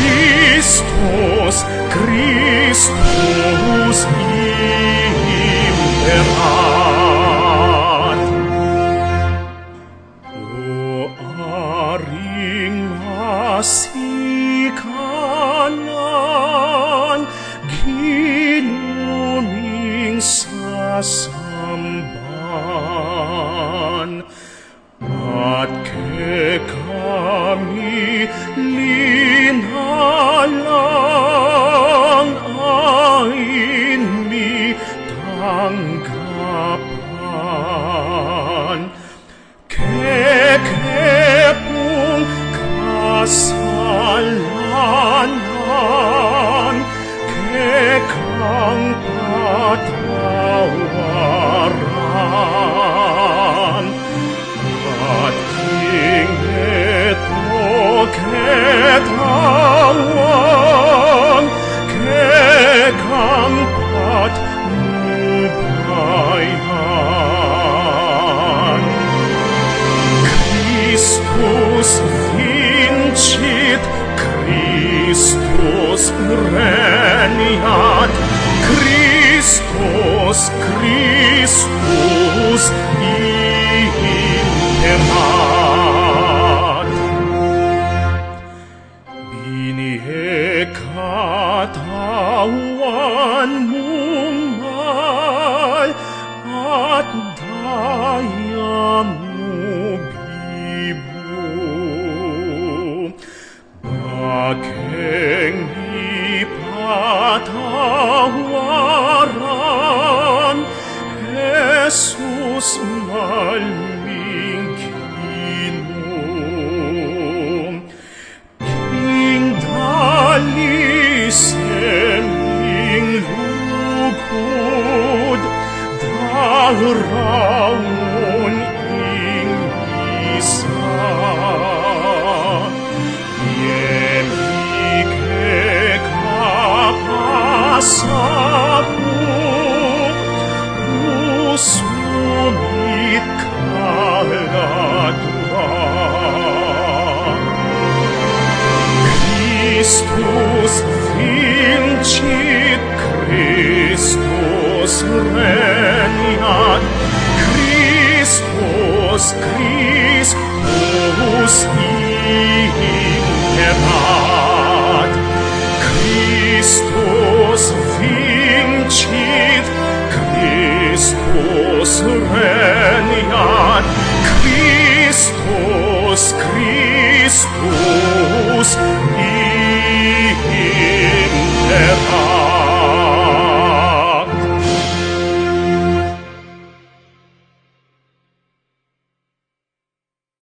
Christus, Christus imperat. O Aring Masikanan, ginuming sa samban, at kami linalang ain mi tanggapan. Kekepung kasalanan, kekang patawaran, at ingeto Catauan, kekang patnubayan. Christus Vincit, Christus regnat, Christus, Christus imperat. Binihe Catauan mumal, at Daya Mu bibu, bakeng ipatawaran, Jesus malming Ginoo. King daliseming lugod, daraon ing isa. Yemike kapasapu, usumit kaladwa. Christus Vincit, Christus regnat, Christus, Christus imperat. Christus Vincit, Christus regnat, Christus, Christus imperat.